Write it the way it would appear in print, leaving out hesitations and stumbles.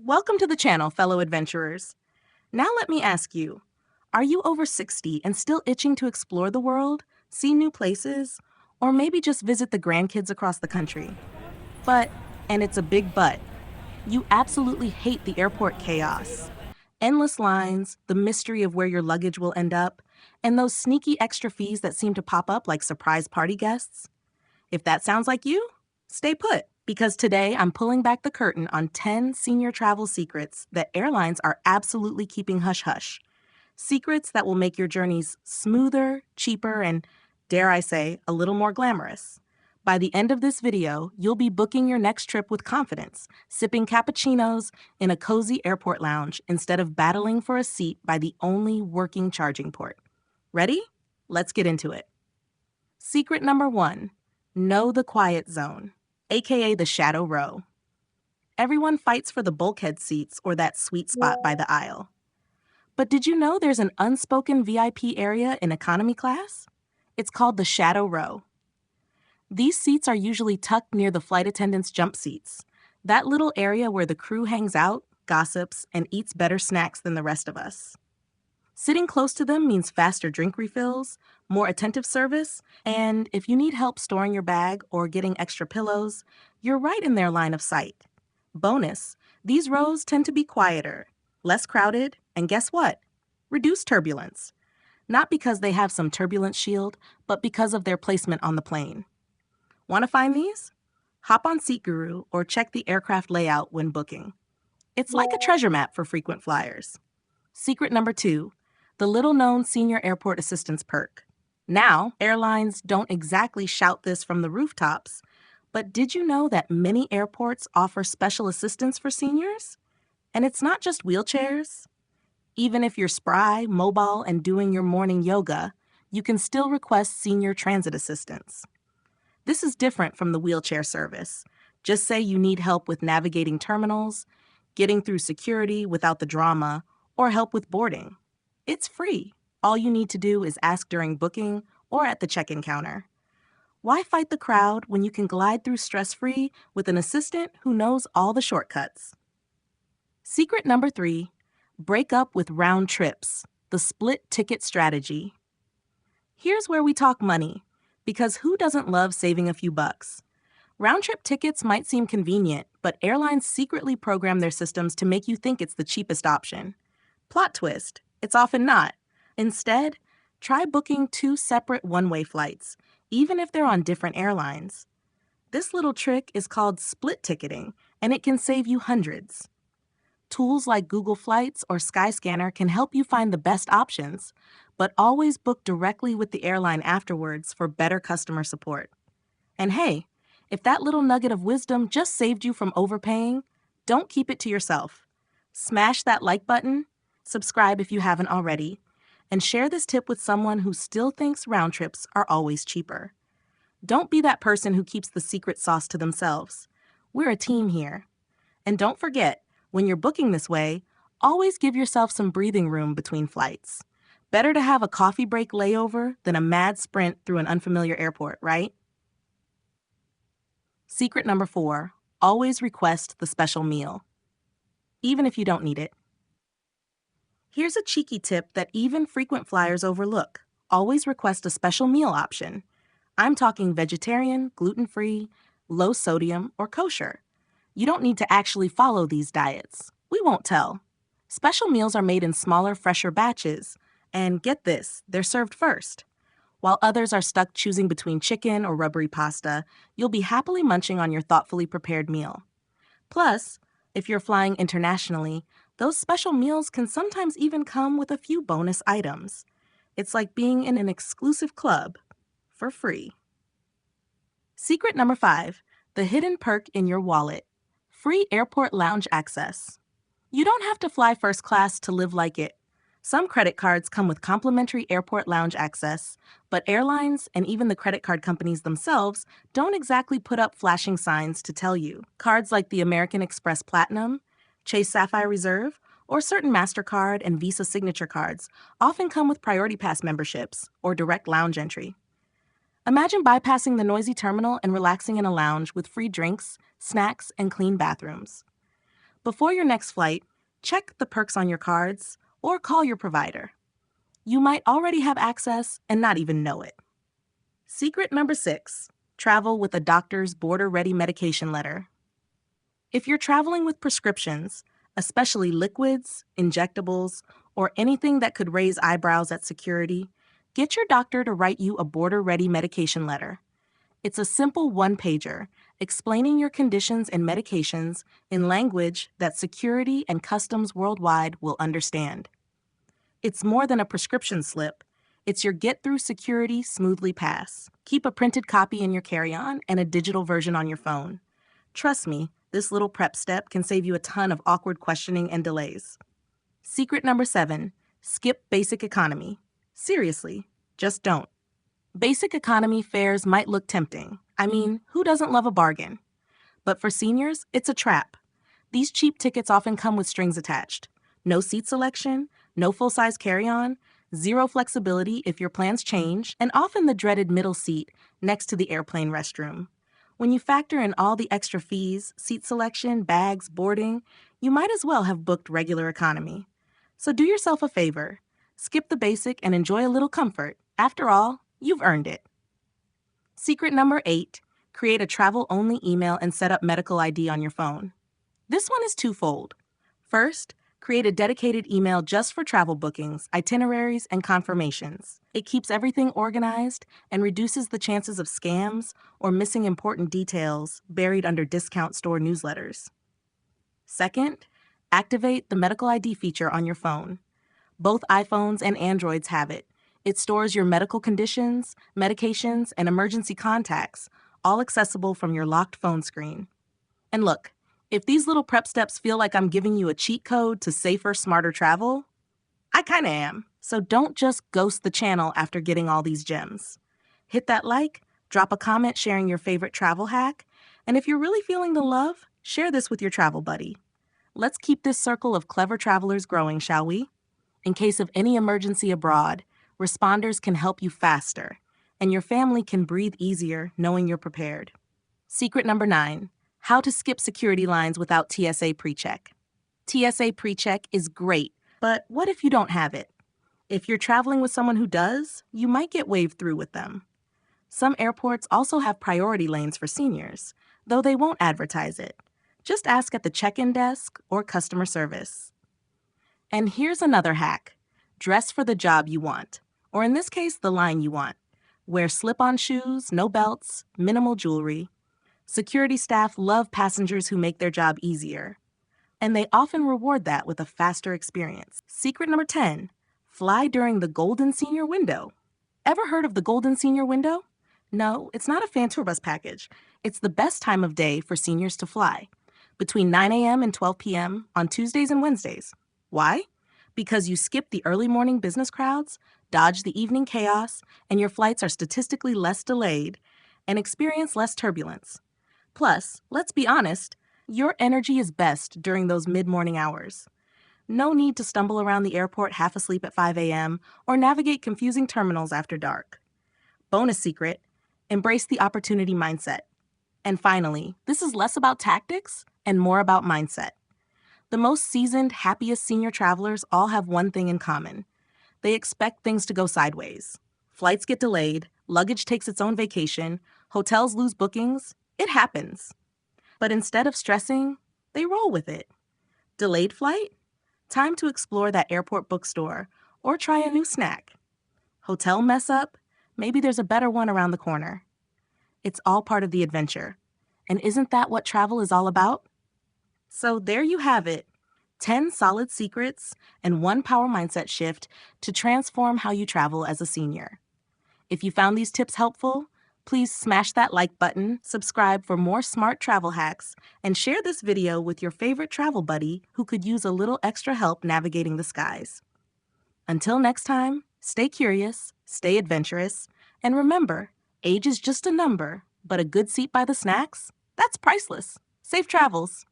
Welcome to the channel, fellow adventurers. Now let me ask you, are you over 60 and still itching to explore the world, see new places, or maybe just visit the grandkids across the country? But, and it's a big but, you absolutely hate the airport chaos. Endless lines, the mystery of where your luggage will end up, and those sneaky extra fees that seem to pop up like surprise party guests? If that sounds like you, stay put, because today I'm pulling back the curtain on 10 senior travel secrets that airlines are absolutely keeping hush-hush. Secrets that will make your journeys smoother, cheaper, and, dare I say, a little more glamorous. By the end of this video, you'll be booking your next trip with confidence, sipping cappuccinos in a cozy airport lounge instead of battling for a seat by the only working charging port. Ready? Let's get into it. Secret number 1. Know the quiet zone, aka the shadow row. Everyone fights for the bulkhead seats or that sweet spot by the aisle. But did you know there's an unspoken VIP area in economy class? It's called the shadow row. These seats are usually tucked near the flight attendants' jump seats, that little area where the crew hangs out, gossips, and eats better snacks than the rest of us. Sitting close to them means faster drink refills, more attentive service, and if you need help storing your bag or getting extra pillows, you're right in their line of sight. Bonus, these rows tend to be quieter, less crowded, and guess what? Reduced turbulence. Not because they have some turbulence shield, but because of their placement on the plane. Want to find these? Hop on SeatGuru or check the aircraft layout when booking. It's like a treasure map for frequent flyers. Secret number 2. The little-known senior airport assistance perk. Now, airlines don't exactly shout this from the rooftops, but did you know that many airports offer special assistance for seniors? And it's not just wheelchairs. Even if you're spry, mobile, and doing your morning yoga, you can still request senior transit assistance. This is different from the wheelchair service. Just say you need help with navigating terminals, getting through security without the drama, or help with boarding. It's free. All you need to do is ask during booking or at the check-in counter. Why fight the crowd when you can glide through stress-free with an assistant who knows all the shortcuts? Secret number 3, break up with round trips, the split ticket strategy. Here's where we talk money, because who doesn't love saving a few bucks? Round-trip tickets might seem convenient, but airlines secretly program their systems to make you think it's the cheapest option. Plot twist, it's often not. Instead, try booking 2 separate one-way flights, even if they're on different airlines. This little trick is called split ticketing, and it can save you hundreds. Tools like Google Flights or Skyscanner can help you find the best options, but always book directly with the airline afterwards for better customer support. And hey, if that little nugget of wisdom just saved you from overpaying, don't keep it to yourself. Smash that like button, subscribe if you haven't already, and share this tip with someone who still thinks round trips are always cheaper. Don't be that person who keeps the secret sauce to themselves. We're a team here. And don't forget, when you're booking this way, always give yourself some breathing room between flights. Better to have a coffee break layover than a mad sprint through an unfamiliar airport, right? Secret number 4, always request the special meal, even if you don't need it. Here's a cheeky tip that even frequent flyers overlook. Always request a special meal option. I'm talking vegetarian, gluten-free, low sodium, or kosher. You don't need to actually follow these diets. We won't tell. Special meals are made in smaller, fresher batches, and get this, they're served first. While others are stuck choosing between chicken or rubbery pasta, you'll be happily munching on your thoughtfully prepared meal. Plus, if you're flying internationally, those special meals can sometimes even come with a few bonus items. It's like being in an exclusive club for free. Secret number 5, the hidden perk in your wallet, free airport lounge access. You don't have to fly first class to live like it. Some credit cards come with complimentary airport lounge access, but airlines and even the credit card companies themselves don't exactly put up flashing signs to tell you. Cards like the American Express Platinum, Chase Sapphire Reserve, or certain MasterCard and Visa signature cards often come with Priority Pass memberships or direct lounge entry. Imagine bypassing the noisy terminal and relaxing in a lounge with free drinks, snacks, and clean bathrooms. Before your next flight, check the perks on your cards or call your provider. You might already have access and not even know it. Secret number 6, travel with a doctor's border-ready medication letter. If you're traveling with prescriptions, especially liquids, injectables, or anything that could raise eyebrows at security, get your doctor to write you a border-ready medication letter. It's a simple one-pager explaining your conditions and medications in language that security and customs worldwide will understand. It's more than a prescription slip. It's your get-through security smoothly pass. Keep a printed copy in your carry-on and a digital version on your phone. Trust me, this little prep step can save you a ton of awkward questioning and delays. Secret number 7, skip basic economy. Seriously, just don't. Basic economy fares might look tempting. I mean, who doesn't love a bargain? But for seniors, it's a trap. These cheap tickets often come with strings attached. No seat selection, no full-size carry-on, zero flexibility if your plans change, and often the dreaded middle seat next to the airplane restroom. When you factor in all the extra fees, seat selection, bags, boarding, you might as well have booked regular economy. So do yourself a favor. Skip the basic and enjoy a little comfort. After all, you've earned it. Secret number 8, create a travel-only email and set up medical ID on your phone. This one is twofold. First, create a dedicated email just for travel bookings, itineraries, and confirmations. It keeps everything organized and reduces the chances of scams or missing important details buried under discount store newsletters. Second, activate the medical ID feature on your phone. Both iPhones and Androids have it. It stores your medical conditions, medications, and emergency contacts, all accessible from your locked phone screen. And look, if these little prep steps feel like I'm giving you a cheat code to safer, smarter travel, I kinda am. So don't just ghost the channel after getting all these gems. Hit that like, drop a comment sharing your favorite travel hack, and if you're really feeling the love, share this with your travel buddy. Let's keep this circle of clever travelers growing, shall we? In case of any emergency abroad, responders can help you faster, and your family can breathe easier knowing you're prepared. Secret number 9, how to skip security lines without TSA PreCheck. TSA PreCheck is great, but what if you don't have it? If you're traveling with someone who does, you might get waved through with them. Some airports also have priority lanes for seniors, though they won't advertise it. Just ask at the check-in desk or customer service. And here's another hack. Dress for the job you want, or in this case, the line you want. Wear slip-on shoes, no belts, minimal jewelry. Security staff love passengers who make their job easier, and they often reward that with a faster experience. Secret number 10, fly during the Golden Senior Window. Ever heard of the Golden Senior Window? No, it's not a fan tour bus package. It's the best time of day for seniors to fly, between 9 a.m. and 12 p.m. on Tuesdays and Wednesdays. Why? Because you skip the early morning business crowds, dodge the evening chaos, and your flights are statistically less delayed and experience less turbulence. Plus, let's be honest, your energy is best during those mid-morning hours. No need to stumble around the airport half asleep at 5 a.m. or navigate confusing terminals after dark. Bonus secret, embrace the opportunity mindset. And finally, this is less about tactics and more about mindset. The most seasoned, happiest senior travelers all have one thing in common. They expect things to go sideways. Flights get delayed, luggage takes its own vacation, hotels lose bookings. It happens. But instead of stressing, they roll with it. Delayed flight? Time to explore that airport bookstore or try a new snack. Hotel mess up? Maybe there's a better one around the corner. It's all part of the adventure. And isn't that what travel is all about? So there you have it. 10 solid secrets and 1 power mindset shift to transform how you travel as a senior. If you found these tips helpful, please smash that like button, subscribe for more smart travel hacks, and share this video with your favorite travel buddy who could use a little extra help navigating the skies. Until next time, stay curious, stay adventurous, and remember, age is just a number, but a good seat by the snacks, that's priceless. Safe travels.